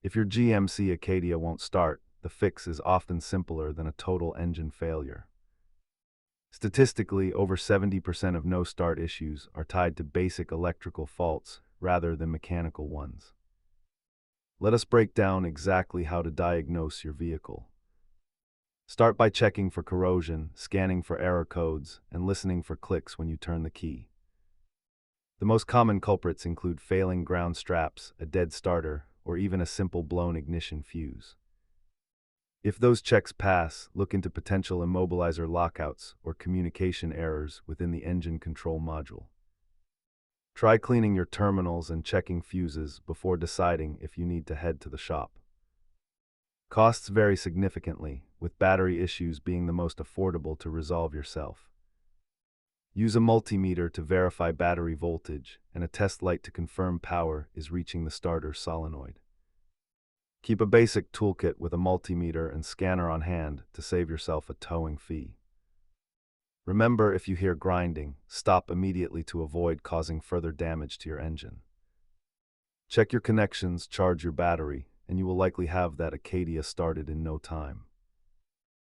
If your GMC Acadia won't start, the fix is often simpler than a total engine failure. Statistically, over 70% of no-start issues are tied to basic electrical faults rather than mechanical ones. Let us break down exactly how to diagnose your vehicle. Start by checking for corrosion, scanning for error codes, and listening for clicks when you turn the key. The most common culprits include failing ground straps, a dead starter, or even a simple blown ignition fuse. If those checks pass, look into potential immobilizer lockouts or communication errors within the engine control module. Try cleaning your terminals and checking fuses before deciding if you need to head to the shop. Costs vary significantly, with battery issues being the most affordable to resolve yourself. Use a multimeter to verify battery voltage and a test light to confirm power is reaching the starter solenoid. Keep a basic toolkit with a multimeter and scanner on hand to save yourself a towing fee. Remember, if you hear grinding, stop immediately to avoid causing further damage to your engine. Check your connections, charge your battery, and you will likely have that Acadia started in no time.